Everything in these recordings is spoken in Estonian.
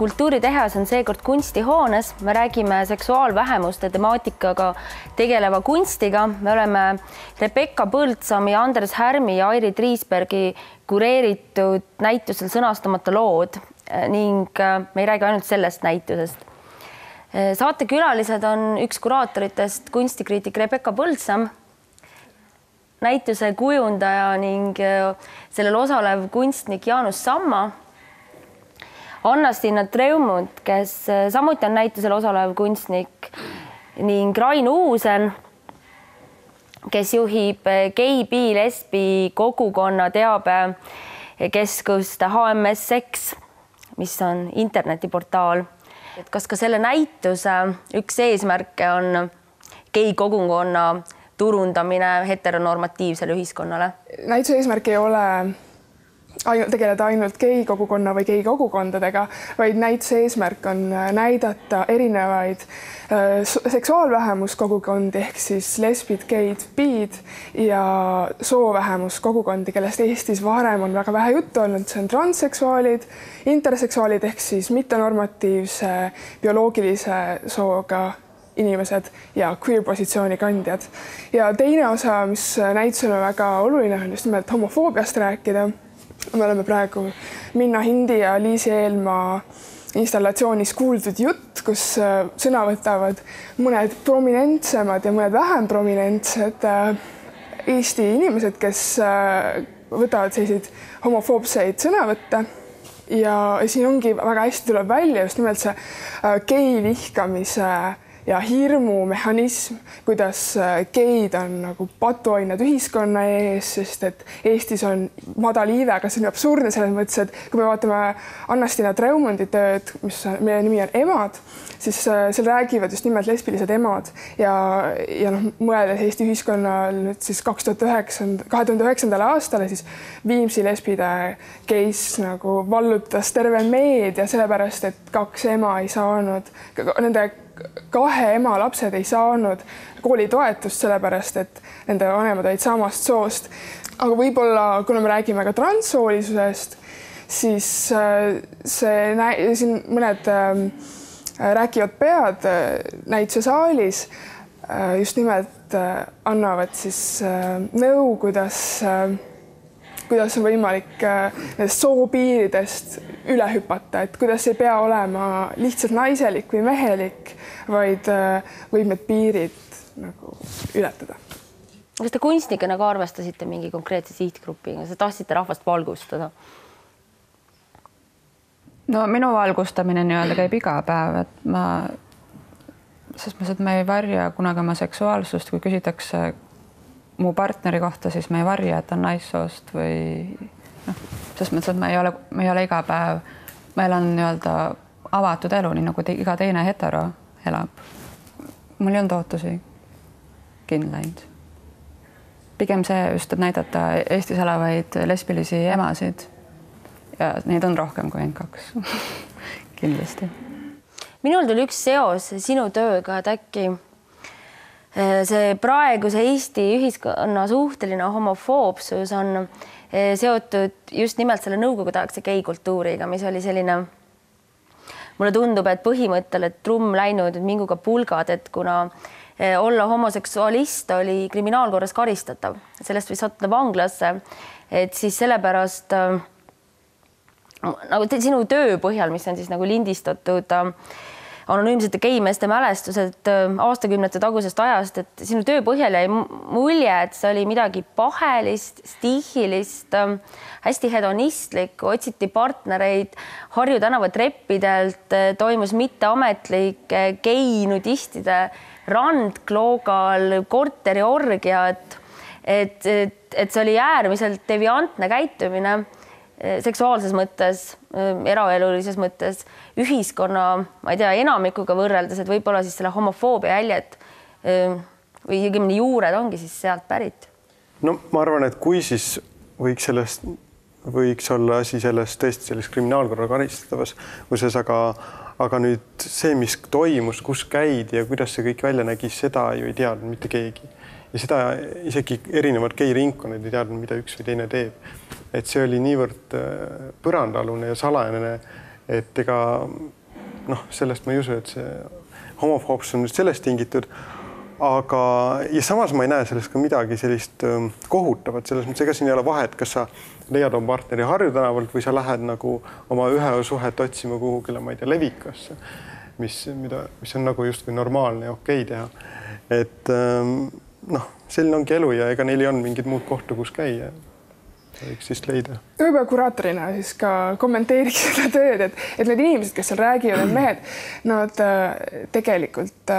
kultuuritehas on seekord kunstihoones. Me räägime seksuaalvähemuste temaatikaga tegeleva kunstiga. Me oleme Rebecca Põldsami, Andres Härmi ja Airi Triisbergi kureeritud näitusel Sõnastamata lood ning me ei räägi ainult sellest näitusest. Saatekülalised on üks kuraatoritest kunstikriitik Rebecca Põldsam, näituse kujundaja ning sellel osalev kunstnik Jaanus Samma, Anna-Stiina Treumund, kes samuti on näitusel osalev kunstnik ning Rain Uusen, kes juhib gei, bi, lesbi kogukonna teabekeskust HMS Sex, mis on internetiportaal. Kas ka selle näituse üks eesmärke on gei kogukonna turundamine heteronormatiivsele ühiskonnale? Näituse eesmärk ei ole tegeleda ainult gei kogukonna või gei kogukondadega, vaid näituse eesmärk on näidata erinevaid seksuaalvähemuskogukondi ehk siis lesbid, geid, biid ja soovähemuskogukondi, kellest Eestis varem on väga vähe juttu olnud. See on transseksuaalid, interseksuaalid ehk siis mittenormatiivse bioloogilise sooga inimesed ja queer-positsiooni kandjad. Ja teine osa, mis näitusel on väga oluline, on just nimelt homofoobiast rääkida. Me oleme praegu Minna Hindi ja Liisi Eelmaa installatsioonis Kuuldud jutt, kus sõna võtavad mõned prominentsemad ja mõned vähem prominentsed Eesti inimesed, kes võtavad selliseid homofoobseid sõnavõtte. Ja siin ongi väga hästi tuleb välja just nimelt see gei vihkamise ja hirmu mehhanism, kuidas geid on nagu patuoinad ühiskonna ees, sest et Eestis on madal iive, aga see on absurdne selles mõttes, et kui me vaatame Anna-Stiina Treumondi tööd, mis meie nimi on Emad, siis seal räägivad just nimelt lesbilised emad ja mõeldes Eesti ühiskonnal nüüd siis 2009. aastale siis Viimsi lesbide case nagu vallutas terve meedia sellepärast, et kaks ema ei saanud, nende kahe ema lapsed ei saanud koolitoetust sellepärast, et nende vanemad olid samast soost. Aga võib-olla, kuna me räägime ka transsoolisusest, siis siin mõned rääkivad pead näituse saalis just nimelt annavad siis nõu, kuidas on võimalik nendest soopiiridest üle hüpata, et kuidas ei pea olema lihtsalt naiselik või mehelik, vaid võib need piirid nagu ületada. Kas te kunstnikena ka arvestasite mingi konkreetse sihtgrupiga? Sa tahtsite rahvast valgustada? No minu valgustamine nii-öelda käib iga päev, sest ma ei varja kunagi oma seksuaalsust, kui küsitakse mu partneri kohta, siis ma ei varja, et on naissoost või sest mõttes, et ma ei ole iga päev, ma elan nii-öelda avatud elu, nii nagu iga teine hetero elab. Mul ei olnud ootusi kindlaid. Pigem see just, et näidata Eestis elavaid lesbilisi emasid ja neid on rohkem kui ainult kaks. Kindlasti. Minul tuli üks seos sinu tööga, et äkki see praeguse Eesti ühiskonna suhteline homofoobsus on seotud just nimelt selle nõukogudeaegse geikultuuriga, mis oli selline, mulle tundub, et põhimõttel, et trumm läinud minguga pulgad, et kuna olla homoseksualist oli kriminaalkorras karistatav, sellest võis sattuda vanglasse, et siis sellepärast nagu sinu töö põhjal, mis on siis nagu lindistatud anonüümsete geimeeste mälestused aastakümnete tagusest ajast, et sinu töö põhjal jäi mulje, et see oli midagi pahelist, stihilist, hästi hedonistlik, otsiti partnereid Harju tänava treppidelt, toimus mitteametlik gei-nudistide randkloogal korteriorgiad, et see oli äärmiselt deviantne käitumine seksuaalses mõttes, eraelulises mõttes, ühiskonna, ma ei tea, enamikuga võrreldes, et võib-olla siis selle homofoobia jäljed või õigemini juured ongi siis sealt pärit. No ma arvan, et kui siis võiks olla asi tõesti selles kriminaalkorra karistatavas, aga nüüd see, mis toimus, kus käid ja kuidas see kõik välja nägi, seda ju ei teadnud mitte keegi. Ja seda isegi erinevad geiringkonnad ei teadnud, mida üks või teine teeb. Et see oli niivõrd põrandalune ja salajane et ega sellest ma ei usu, et see homofoobsus on nüüd sellest tingitud, aga ja samas ma ei näe sellest ka midagi sellist kohutavat, selles mõttes, ega siin ei ole vahet, kas sa leiad oma partneri Harju tänavalt või sa lähed nagu oma ühe suhet otsima kuhugile, ma ei tea, Levikasse, mis on nagu justkui normaalne ja okei teha. Et selline ongi elu ja ega neil ei olnud mingid muud kohta, kus käia. Võiks siis leida. Võib-olla kuraatorina siis ka kommenteeriks seda tööd, et need inimesed, kes seal räägivad, need mehed, nad tegelikult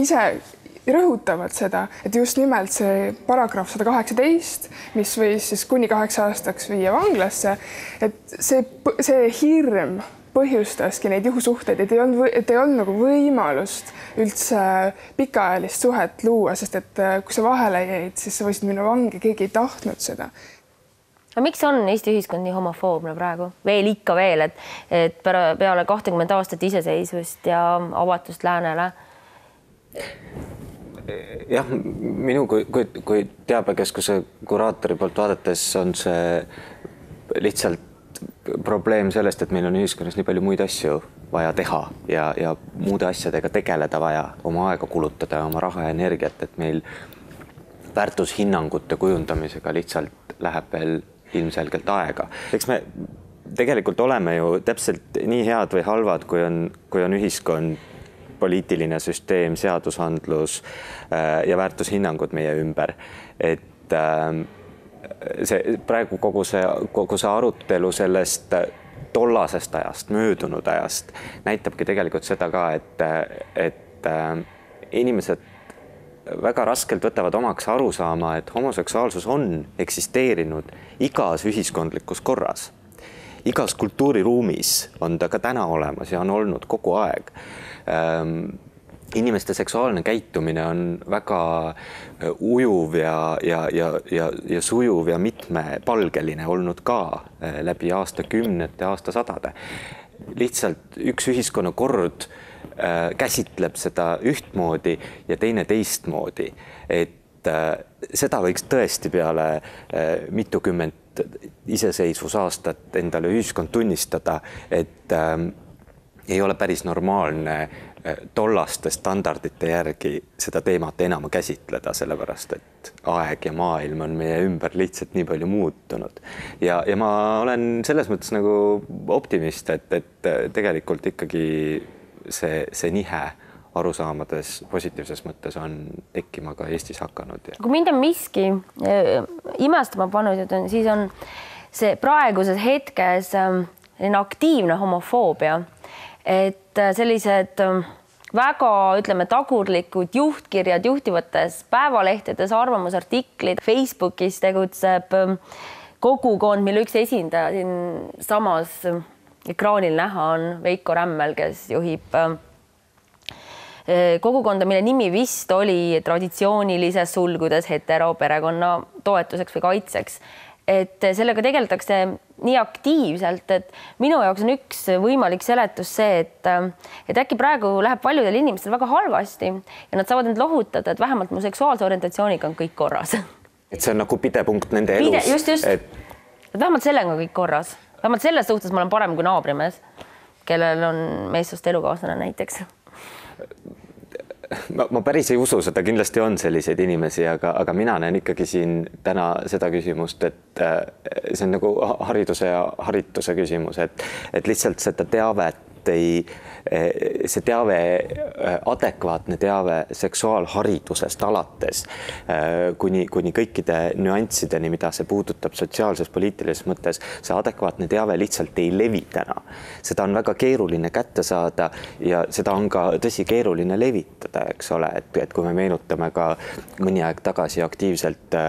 ise rõhutavad seda, et just nimelt see paragrahv 118, mis võis siis kuni 8 aastaks viia vanglasse, et see hirm põhjustaski neid juhusuhteid, et ei olnud nagu võimalust üldse pikaajalist suhet luua, sest et kui sa vahele jäid, siis sa võisid minna vangi, keegi ei tahtnud seda. Aga miks on Eesti ühiskond nii homofoobne praegu? Ikka veel, et peale 20 aastat iseseisvust ja avatust läänele? Jah, minu kui teabekeskuse kuraatori poolt vaadates on see lihtsalt probleem sellest, et meil on ühiskonnas nii palju muid asju vaja teha ja muude asjadega tegeleda vaja, oma aega kulutada, oma raha ja energiat, et meil väärtushinnangute kujundamisega lihtsalt läheb veel ilmselgelt aega. Eks me tegelikult oleme ju täpselt nii head või halvad, kui on ühiskond, poliitiline süsteem, seadusandlus ja väärtushinnangud meie ümber. Et praegu kogu see arutelu sellest tollasest ajast, möödunud ajast näitabki tegelikult seda ka, et inimesed väga raskelt võtavad omaks aru saama, et homoseksuaalsus on eksisteerinud igas ühiskondlikus korras. Igas kultuuriruumis on ta ka täna olemas ja on olnud kogu aeg. Inimeste seksuaalne käitumine on väga ujuv ja sujuv ja mitmepalgeline olnud ka läbi aastakümnete, aastasadade. Lihtsalt üks ühiskonnakord käsitleb seda ühtmoodi ja teine teistmoodi. Et seda võiks tõesti peale mitukümmend iseseisvusaastat endale ühiskond tunnistada, et ei ole päris normaalne tollaste standardite järgi seda teemat enam käsitleda, sellepärast et aeg ja maailm on meie ümber lihtsalt nii palju muutunud. Ja ma olen selles mõttes nagu optimist, et tegelikult ikkagi see nihe arusaamades positiivses mõttes on tekkima ka Eestis hakanud. Kui mind on miski imestama pannud, siis on see praeguses hetkes aktiivne homofoobia, et sellised väga, ütleme, tagurlikud juhtkirjad juhtivates päevalehtedes, arvamusartiklid, Facebookis tegutseb kogukond, mille üks esindaja siin samas ekraanil näha on Veiko Rämmel, kes juhib kogukonda, mille nimi vist oli traditsioonilises sulgudes hetero perekonna toetuseks või kaitseks. Et sellega tegeldakse nii aktiivselt, et minu jaoks on üks võimalik seletus see, et äkki praegu läheb paljudel inimestel väga halvasti ja nad saavad end lohutada, et vähemalt mu seksuaalse orientatsiooniga on kõik korras. Et see on nagu pidepunkt nende elus. Just. Et vähemalt sellega on kõik korras. Vähemalt selles suhtes ma olen parem kui naabrimees, kellel on meessoost elukaaslane näiteks. Ma päris ei usu, seda kindlasti on selliseid inimesi, aga mina näen ikkagi siin täna seda küsimust, et see on nagu hariduse ja harituse küsimus, et lihtsalt seda teavet see teave, adekvaatne teave seksuaalharidusest alates kuni kõikide nüanssideni, mida see puudutab sotsiaalses, poliitilises mõttes, see adekvaatne teave lihtsalt ei levi täna. Seda on väga keeruline kätte saada ja seda on ka tõsi keeruline levitada, eks ole, et kui me meenutame ka mõni aeg tagasi aktiivselt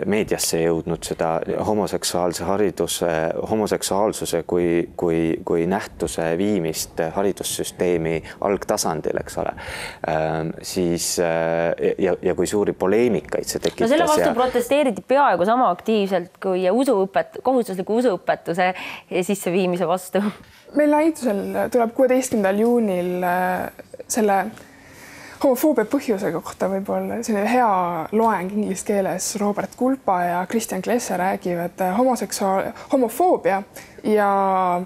meediasse jõudnud seda homoseksuaalse hariduse, homoseksuaalsuse kui nähtuse viimist haridussüsteemi algtasandil, eks ole, siis ja kui suuri poleemikaid see tekitas. No selle vastu protesteeriti peaaegu sama aktiivselt kui kohustusliku usuõpetuse sisseviimise vastu. Meil näitusel tuleb 16. juunil selle homofoobia põhjuse kohta võib-olla selline hea loeng inglise keeles. Robert Kulpa ja Christian Klesse räägivad homofoobia ja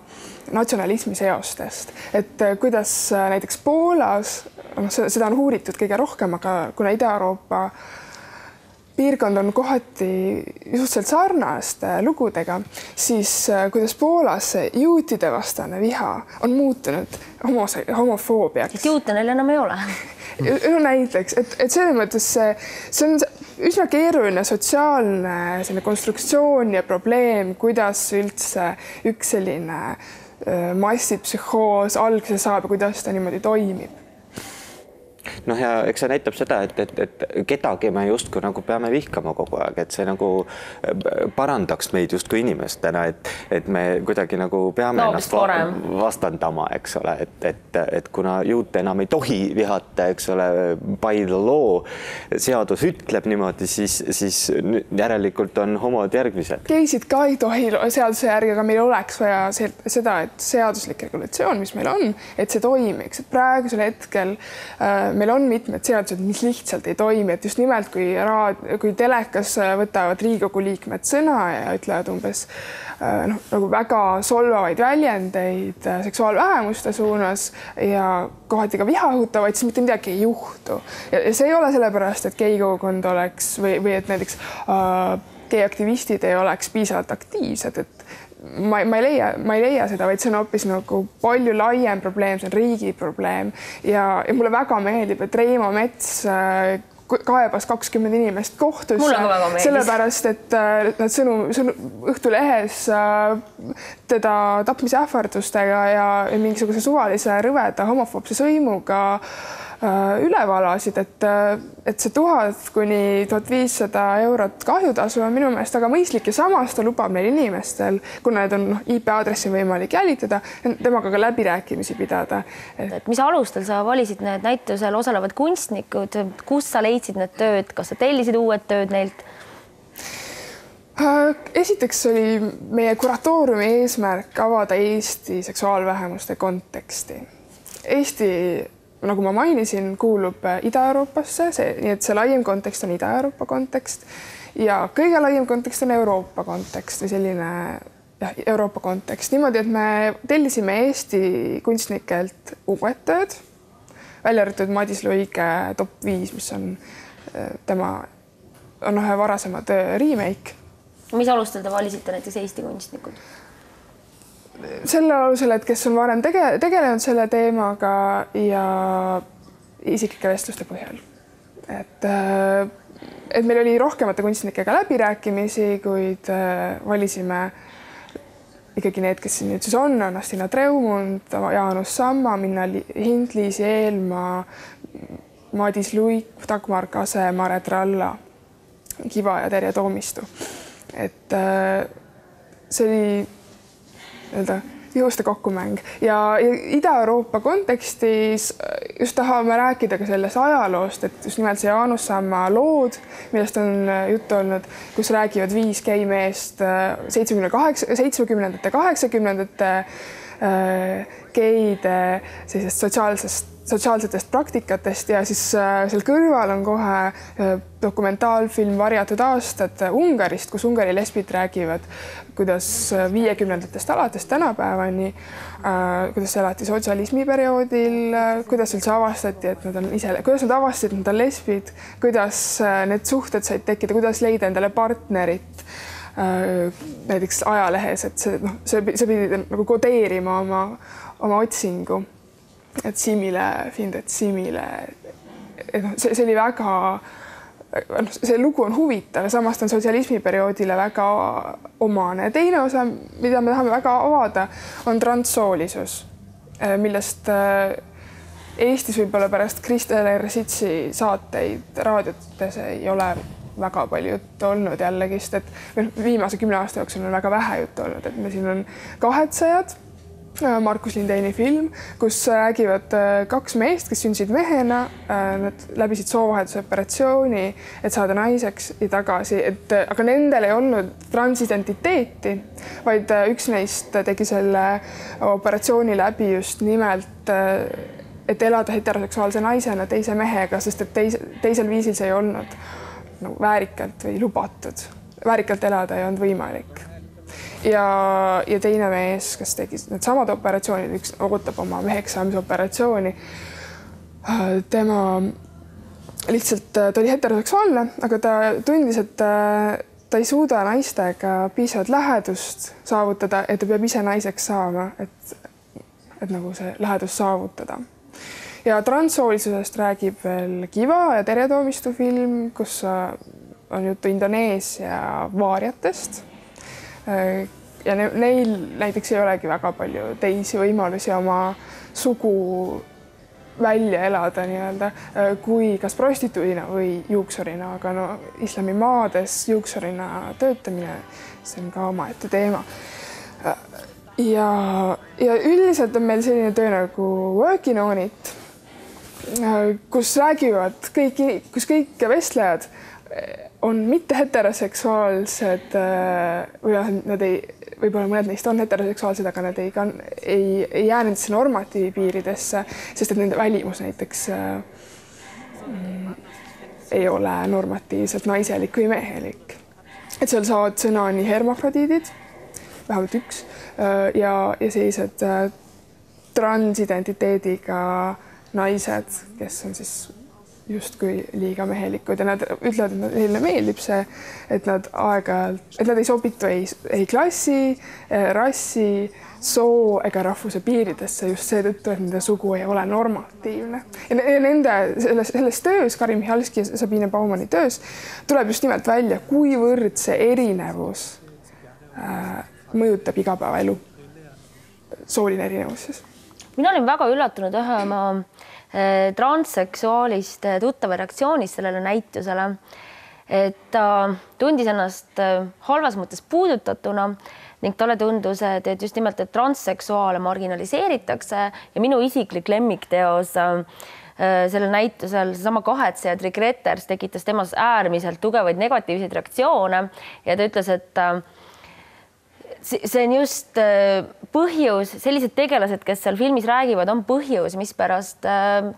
natsionalismi seostest, et kuidas näiteks Poolas, seda on uuritud kõige rohkem, aga kuna Ida-Euroopa piirkond on kohati suhteliselt sarnaste lugudega, siis kuidas Poolas juutide vastane viha on muutunud homofoobiaks. Juute neil enam ei ole. No näiteks, et selles mõttes see on üsna keeruline sotsiaalne konstruktsioon ja probleem, kuidas üldse üks selline massipsühhoos alguse saab ja kuidas ta niimoodi toimib. Noh, ja eks see näitab seda, et kedagi me justkui nagu peame vihkama kogu aeg, et see nagu parandaks meid justkui inimestena, et me kuidagi nagu peame ennast vastandama, eks ole, et kuna juute enam ei tohi vihata, eks ole, by the law, seadus ütleb niimoodi, siis järelikult on homod järgmised. Geisid ka ei tohi seaduse järgi, aga meil oleks vaja seda, et seaduslik regulatsioon, mis meil on, et see toimiks, et praegusel hetkel meil on mitmed seadused, mis lihtsalt ei toimi, et just nimelt kui telekas võtavad Riigikogu liikmed sõna ja ütlevad umbes nagu väga solvavaid väljendeid seksuaalvähemuste suunas ja kohati ka viha õhutavaid, siis mitte midagi ei juhtu. Ja see ei ole sellepärast, et geikogukond oleks või et näiteks geiaktivistid ei oleks piisavalt aktiivsed, et ma ei leia seda, vaid see on hoopis nagu palju laiem probleem, see on riigi probleem ja mulle väga meeldib, et Reimo Mets kaebas 20 inimest kohtusse, sellepärast, et nad sõnum Õhtulehes teda tapmise ähvardustega ja mingisuguse suvalise rõveda homofoobse sõimuga üle valasid, et see 1000 kuni 1500 eurot kahjutasu on minu meelest väga mõistlik ja samas ta lubab neil inimestel, kuna need on IP-aadressi võimalik jälitada, temaga ka läbirääkimisi pidada. Et mis alustel sa valisid need näitusel osalevad kunstnikud, kus sa leidsid need tööd, kas sa tellisid uued tööd neilt? Esiteks oli meie kuratooriumi eesmärk avada Eesti seksuaalvähemuste konteksti. Eesti, nagu ma mainisin, kuulub Ida-Euroopasse, nii et see laiem kontekst on Ida-Euroopa kontekst ja kõige laiem kontekst on Euroopa kontekst või selline Euroopa kontekst. Niimoodi, et me tellisime Eesti kunstnikelt uued tööd, välja arvatud Madis Luige top 5, mis on tema ühe varasema töö remake. Mis alustel te valisite näiteks Eesti kunstnikud? Selle alusel, et kes on varem tegelenud selle teemaga ja isiklike vestluste põhjal. Et meil oli rohkemate kunstnikega läbirääkimisi, kuid valisime ikkagi need, kes siin nüüd siis on Astina Treumund, Jaanus Samma, Minna Hind, Liisi Eelmaa, Madis Luik, Dagmar Kase, Mare Tralla, Kiva ja Terje Toomistu. Et see oli juhuste kokkumäng ja Ida-Euroopa kontekstis just tahame rääkida ka sellest ajaloost, et just nimelt see Jaanus Samma lood, millest on juttu olnud, kus räägivad 5 geimeest 70-ndate, 80-ndate geide sellisest sotsiaalsetest praktikatest ja siis seal kõrval on kohe dokumentaalfilm Varjatud aastad Ungarist, kus Ungari lesbid räägivad, kuidas 50-ndatest alates tänapäevani, kuidas elati sotsialismi perioodil, kuidas üldse avastati, et nad on lesbid, kuidas need suhted said tekkida, kuidas leida endale partnerit näiteks ajalehes, et see pidi nagu kodeerima oma otsingu. Et simile, findet simile. See oli väga, see lugu on huvitav ja samast on sotsialismi perioodile väga omane. Teine osa, mida me tahame väga avada, on transsoolisus, millest Eestis võib-olla pärast Kristel Ersitsi saateid raadiotes ei ole väga palju juttu olnud jällegist, et viimase 10 aasta jooksul on väga vähe juttu olnud, et me siin on Kahetsajad, Markus Lindeini film, kus räägivad 2 meest, kes sündisid mehena, nad läbisid soovahetusoperatsiooni, et saada naiseks ja tagasi, aga nendel ei olnud transidentiteeti, vaid üks neist tegi selle operatsiooni läbi just nimelt, et elada heteroseksuaalse naisena teise mehega, sest et teisel viisil see ei olnud väärikalt või lubatud. Väärikalt elada ei olnud võimalik. ja teine mees, kes tegi needsamad operatsioonid, üks ootab oma meheks saamise operatsiooni. Tema lihtsalt, ta oli heteroseksuaalne, aga ta tundis, et ta ei suuda naistega piisavalt lähedust saavutada, et ta peab ise naiseks saama, et nagu see lähedus saavutada. Ja transsoolisusest räägib veel Kiva ja Terje Toomistu film, kus on juttu Indoneesia vaariatest. Ja neil näiteks ei olegi väga palju teisi võimalusi oma sugu välja elada nii-öelda kui kas prostituudina või juuksurina, aga no islamimaades juuksurina töötamine, see on ka omaette teema. Ja üldiselt on meil selline töö nagu Working on it, kus räägivad kõik vestlejad on mitte heteroseksuaalsed või nad ei, võib-olla mõned neist on heteroseksuaalsed, aga nad ei jää nendesse normatiivi piiridesse, sest et nende välimus näiteks ei ole normatiivselt naiselik või mehelik. Et seal saavad sõna nii hermafrodiidid, vähemalt üks, ja sellised transidentiteediga naised, kes on siis justkui liiga mehelikud ja nad ütlevad, et neile meeldib see, et nad aeg-ajalt, et nad ei sobitu ei klassi, rassi, soo ega rahvuse piiridesse just seetõttu, et nende sugu ei ole normatiivne. Ja nende selles töös, Kari Michalski ja Sabine Baumani töös, tuleb just nimelt välja, kuivõrd see erinevus mõjutab igapäevaelu. Sooline erinevus siis. Mina olin väga üllatunud ühe oma transseksuaaliste tuttava reaktsioonist sellele näitusele, et ta tundis ennast halvas mõttes puudutatuna ning talle tundus, et just nimelt, et transseksuaale marginaliseeritakse ja minu isiklik lemmikteos sellel näitusel, seesama kahetsejad Rick Retters tekitas temas äärmiselt tugevaid negatiivseid reaktsioone ja ta ütles, et see on just põhjus, sellised tegelased, kes seal filmis räägivad, on põhjus, mispärast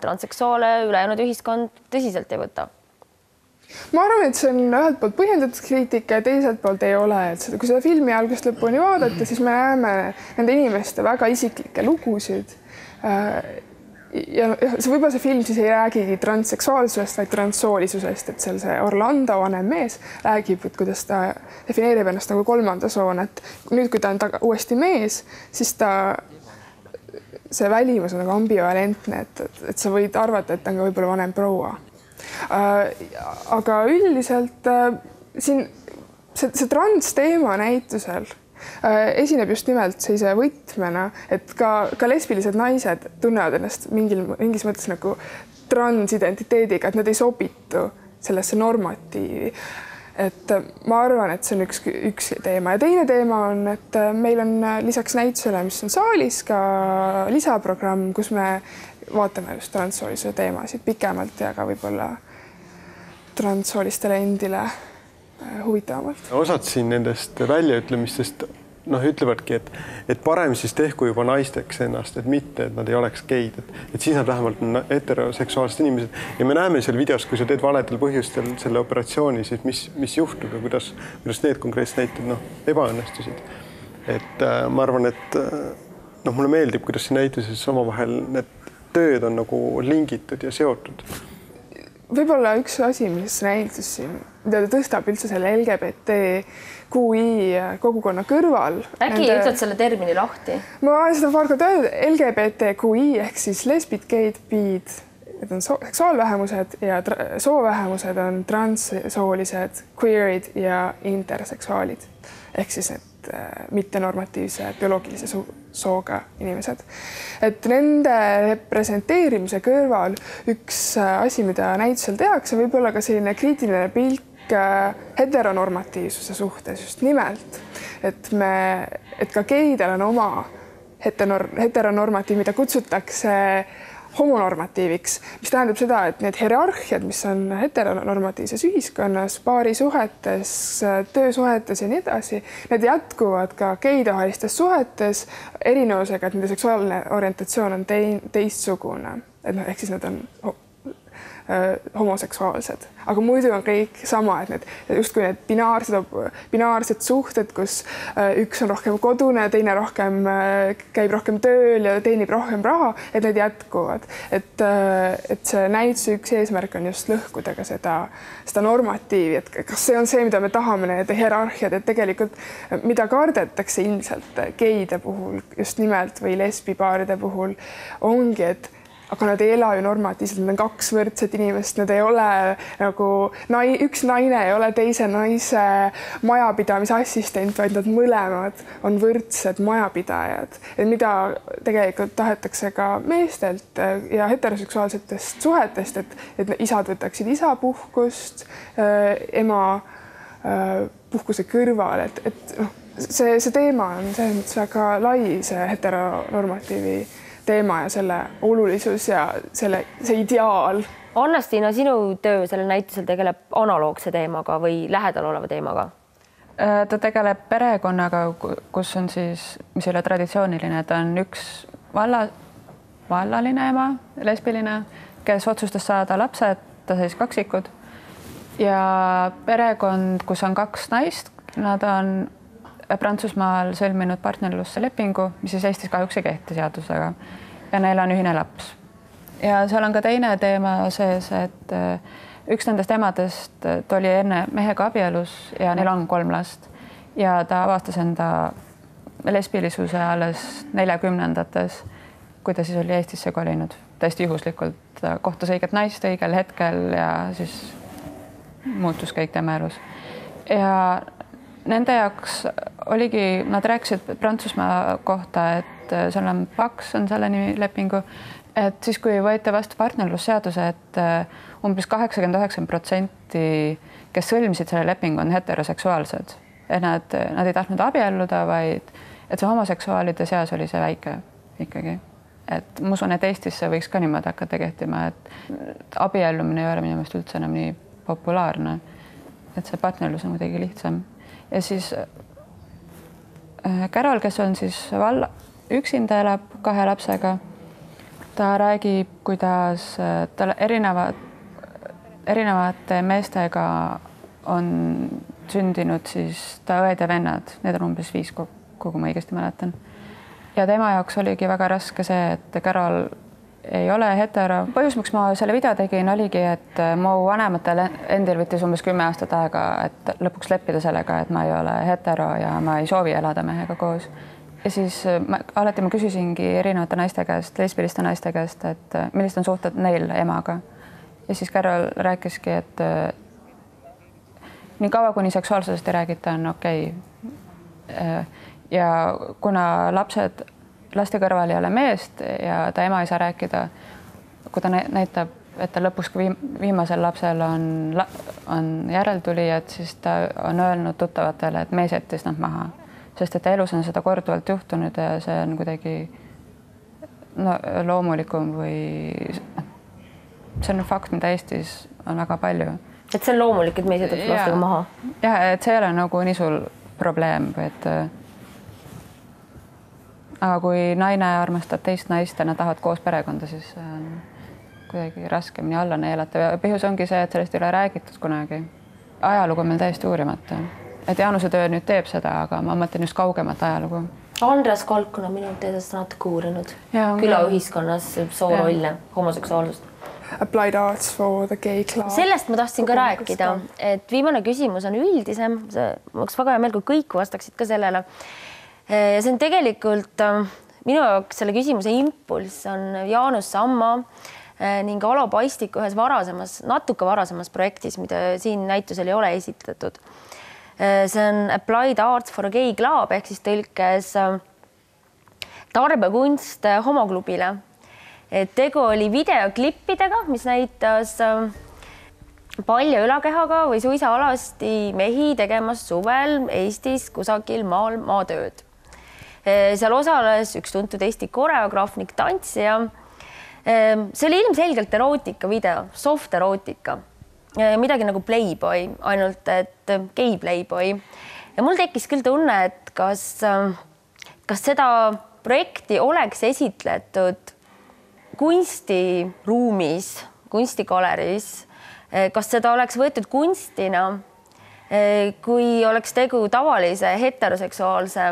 transseksuaale ülejäänud ühiskond tõsiselt ei võta. Ma arvan, et see on ühelt poolt põhjendatud kriitika ja teiselt poolt ei ole. Et kui seda filmi algusest lõpuni vaadata, siis me näeme nende inimeste väga isiklikke lugusid. Ja võib-olla see film siis ei räägigi transseksuaalsusest, vaid transsoolisusest, et seal see Orlando vanem mees räägib, et kuidas ta defineerib ennast nagu kolmanda soona, et nüüd, kui ta on uuesti mees, siis see välimus on nagu ambivalentne, et sa võid arvata, et ta on ka võib-olla vanem proua. Aga üldiselt siin see transteema näitusel esineb just nimelt sellise võtmena, et ka lesbilised naised tunnevad ennast mingis mõttes nagu transidentiteediga, et nad ei sobitu sellesse normatiivi. Et ma arvan, et see on üks teema ja teine teema on, et meil on lisaks näitusele, mis on saalis, ka lisaprogramm, kus me vaatame just transsoolisuse teemasid pikemalt ja ka võib-olla transsoolistele endile huvitavamalt. Osad siin nendest väljaütlemistest ütlevadki, et parem siis tehku juba naisteks ennast, et mitte, et nad ei oleks geid, et siis nad vähemalt on heteroseksuaalsed inimesed. Ja me näeme seal videos, kui sa teed valedel põhjustel selle operatsiooni, siis mis juhtub ja kuidas need konkreetsed näited ebaõnnestusid. Et ma arvan, et mulle meeldib, kuidas see näituses omavahel need tööd on nagu lingitud ja seotud. Võib-olla üks asi, mis näitus siin, mida ta tõstab üldse selle LGBTQI kogukonna kõrval. Äkki ütled selle termini lahti? Ma olen seda paar korda öelnud, LGBTQI ehk siis lesbid, geid, biid, need on seksuaalvähemused ja soovähemused on transsoolised, queerid ja interseksuaalid ehk siis need mittenormatiivse bioloogilise sooga inimesed. Et nende representeerimise kõrval üks asi, mida näitusel tehakse, võib olla ka selline kriitiline pilk heteronormatiivsuse suhtes just nimelt, et ka geidel on oma heteronormatiiv, mida kutsutakse homonormatiiviks, mis tähendab seda, et need hierarhiad, mis on heteronormatiivses ühiskonnas, paarisuhetes, töösuhetes ja nii edasi, need jätkuvad ka geidevahelistes suhetes erinevusega, et nende seksuaalne orientatsioon on teistsugune. Et ehk siis nad on homoseksuaalsed, aga muidu on kõik sama, et need justkui need binaarsed suhted, kus üks on rohkem kodune, teine rohkem käib rohkem tööl ja teenib rohkem raha, et need jätkuvad. Et see näituse üks eesmärk on just lõhkuda ka seda normatiivi, et kas see on see, mida me tahame, need hierarhiad, et tegelikult mida kardetakse ilmselt geide puhul just nimelt või lesbipaaride puhul ongi, et aga nad ei ela ju normatiivselt, nad on kaks võrdset inimest, nad ei ole nagu üks naine ei ole teise naise majapidamise assistent, vaid nad mõlemad on võrdsed majapidajad. Et mida tegelikult tahetakse ka meestelt ja heteroseksuaalsetest suhetest, et isad võtaksid isapuhkust, ema puhkuse kõrval, et see teema on selles mõttes väga lai, see heteronormatiivi teema ja selle olulisus ja see ideaal. Anna-Stiina, sinu töö sellel näitusel tegeleb analoogse teemaga või lähedal oleva teemaga? Ta tegeleb perekonnaga, kus on siis, mis ei ole traditsiooniline, ta on üks vallaline ema, lesbiline, kes otsustas saada lapsed, ta siis kaksikud ja perekond, kus on kaks naist, nad on Prantsusmaal sõlminud partnerlusse lepingu, mis siis Eestis kahjuks ei kehti seadusega ja neil on ühine laps. Ja seal on ka teine teema sees, et üks nendest emadest oli enne mehega abielus ja neil on 3 last ja ta avastas enda lesbilisuse alles 40-ndates, kui ta siis oli Eestisse kolinud. Täiesti juhuslikult kohtus õiget naist õigel hetkel ja siis muutus kõik tema elus. Ja nende jaoks oligi, nad rääkisid Prantsusmaa kohta, et seal on PAX on selle nimi lepingu, et siis kui võeti vastu partnerlusseaduse, et umbes 89%, kes sõlmisid selle lepingu, on heteroseksuaalsed. Et nad ei tahtnud abielluda, vaid et see homoseksuaalide seas oli see väike ikkagi. Et ma usun, et Eestis see võiks ka niimoodi hakata kehtima, et abiellumine ei ole minu meelest üldse enam nii populaarne, et see partnerlus on kuidagi lihtsam. Ja siis Carol, kes on siis üksinda elab 2 lapsega, ta räägib, kuidas tal erinevate meestega on sündinud siis ta õed ja vennad, need on umbes 5, kui ma õigesti mäletan. Ja tema jaoks oligi väga raske see, et Carol ei ole hetero. Põhjus, miks ma selle video tegin, oligi, et mu vanematel endil võttis umbes 10 aastat aega, et lõpuks leppida sellega, et ma ei ole hetero ja ma ei soovi elada mehega koos. Ja siis alati ma küsisingi erinevate naiste käest, lesbiliste naiste käest, et millised on suhted neil emaga. Ja siis Carol rääkiski, et nii kaua, kuni seksuaalsusest ei räägita, on okei. Ja kuna laste kõrval ei ole meest ja ta ema ei saa rääkida, kui ta näitab, et ta lõpuks viimasel lapsel on järeltulijad, siis ta on öelnud tuttavatele, et mees jättis nad maha, sest et elus on seda korduvalt juhtunud ja see on kuidagi loomulikum või see on fakt, mida Eestis on väga palju. Et see on loomulik, et mees jätab lastega maha? Ja, et see ei ole nagu nii sul probleem, et aga kui naine armastab teist naist ja nad tahavad koos perekonda, siis on kuidagi raskemini alla neelata. Põhjus ongi see, et sellest ei ole räägitud kunagi. Ajalugu on meil täiesti uurimata. Et Jaanuse töö nüüd teeb seda, aga ma mõtlen just kaugemat ajalugu. Andres Kalk on minu teedest natuke uurinud külaühiskonnas soorolle, homoseksuaalsust. Applied arts for the gay club. Sellest ma tahtsin ka rääkida, et viimane küsimus on üldisem. Ma oleks väga hea meel, kui kõik vastaksid ka sellele. Ja see on tegelikult minu jaoks selle küsimuse impulss on Jaanus Samma ning Alo Paistik ühes natuke varasemas projektis, mida siin näitusel ei ole esitletud. See on Applied Arts for a Gay Club ehk siis tõlkes tarbekunst homoklubile. Tegu oli videoklippidega, mis näitas palja ülakehaga või suisa alasti mehi tegemas suvel Eestis kusagil maal maatööd. Seal osales üks tuntud Eesti koreograaf ning tantsija. See oli ilmselgelt erootika video, soft erootika. Midagi nagu Playboy, ainult et gay Playboy. Ja mul tekkis küll tunne, et kas seda projekti oleks esitletud kunstiruumis kunstigaleriis, kas seda oleks võetud kunstina, kui oleks tegu tavalise heteroseksuaalse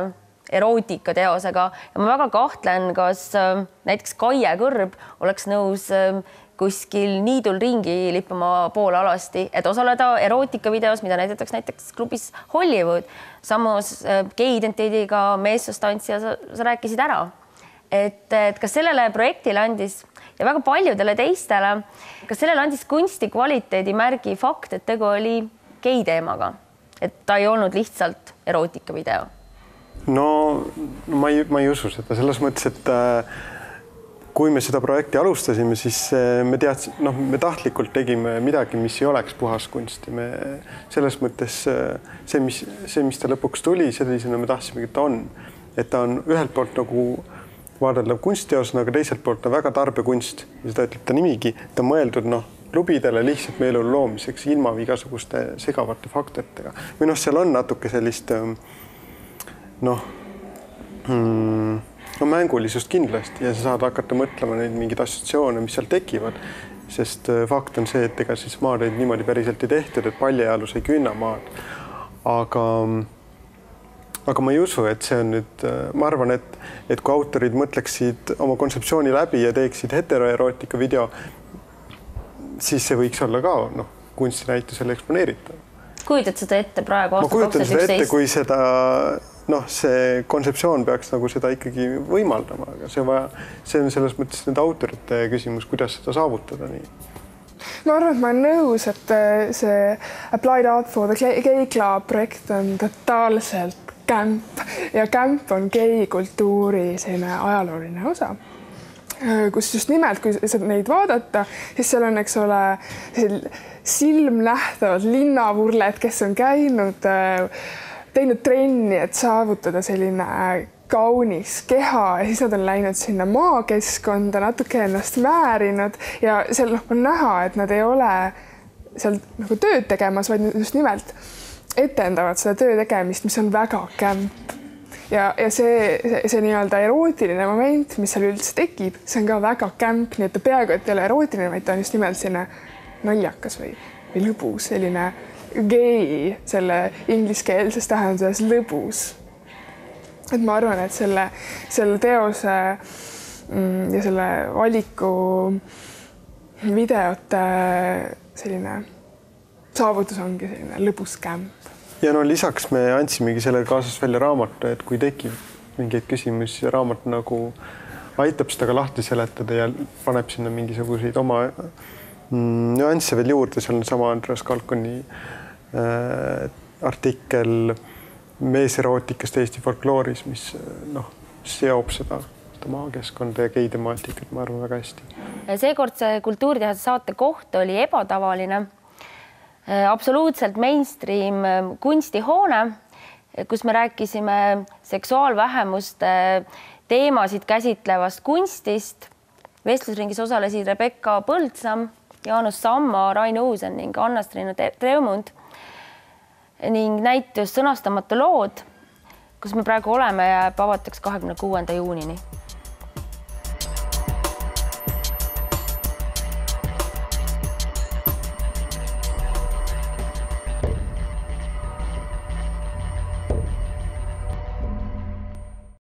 erootikateosega ja ma väga kahtlen, kas näiteks Kaie Kõrb oleks nõus kuskil niidul ringi lippama pool alasti, et osaleda erootikavideos, mida näidatakse näiteks klubis Hollywood. Samas gei-identiteediga meessustantsija sa rääkisid ära. Et kas sellele projektile andis ja väga paljudele teistele, kas sellele andis kunsti kvaliteedi märgi fakt, et tegu oli gei teemaga, et ta ei olnud lihtsalt erootikavideo? No ma ei usu seda selles mõttes, et kui me seda projekti alustasime, siis me teadsime, me tahtlikult tegime midagi, mis ei oleks puhas kunsti. Me selles mõttes see, mis ta lõpuks tuli, sellisena me tahtsimegi, et ta on. Et ta on ühelt poolt nagu vaadeldav kunstiteosena, aga teiselt poolt on väga tarbekunst ja seda ütleb ta nimigi, ta on mõeldud klubidele lihtsalt meeleolu loomiseks ilma igasuguste segavate faktoritega. Või seal on natuke sellist mängulisust kindlasti ja sa saad hakata mõtlema neid mingeid assotsiatsioone, mis seal tekivad, sest fakt on see, et ega siis maareid niimoodi päriselt ei tehtud, et paljajalus ei künna maad. Aga ma ei usu, et see on nüüd, ma arvan, et kui autorid mõtleksid oma kontseptsiooni läbi ja teeksid heteroerootika video, siis see võiks olla ka kunstinäitusel eksponeeritav. Kujutad seda ette praegu aasta 2011? Ma kujutan seda ette, kui seda, see kontseptsioon peaks seda ikkagi võimaldama, aga see on selles mõttes nüüd autorite küsimus, kuidas seda saavutada nii. Ma arvan, et ma olen nõus, et see Applied Art for the Gay Club projekt on totaalselt kämp ja kämp on geikultuuri selline ajalooline osa, kus just nimelt, kui neid vaadata, siis seal on, eks ole, silmnähtavad linnavurled, kes on käinud, teinud trenni, et saavutada selline kaunis keha ja siis nad on läinud sinna maakeskkonda, natuke ennast määrinud ja seal on näha, et nad ei ole seal tööd tegemas, vaid just nimelt etendavad seda töö tegemist, mis on väga kämp. Ja see nii-öelda erootiline moment, mis seal üldse tekib, see on ka väga kämp, nii et ta peaaegu, et ei ole erootiline, vaid ta on just nimelt selline naljakas või lõbus, selline gei, selle ingliskeelses tähenduses lõbus. Et ma arvan, et selle teose ja selle valiku videote selline saavutus ongi selline lõbus kämp. Ja lisaks me andsimegi selle kaasas välja raamatu, et kui tekib mingeid küsimusi, raamat aitab seda ka lahti seletada ja paneb sinna mingisuguseid oma nüansse veel juurde. Seal on sama Andreas Kalkoni artikkel meeserootikast Eesti folklooris, mis seob seda maakeskkonda ja geitemaatikat, ma arvan, väga hästi. Seekordse Kultuuritehase saate koht oli ebatavaline. Absoluutselt mainstream kunstihoone, kus me rääkisime seksuaalvähemuste teemasid käsitlevast kunstist. Vestlusringis osalesid Rebecca Põldsam, Jaanus Samma, Rain Uusen ning Anna-Striina Treumund ning näitus Sõnastamata lood, kus me praegu oleme, jääb avataks 26. juunini.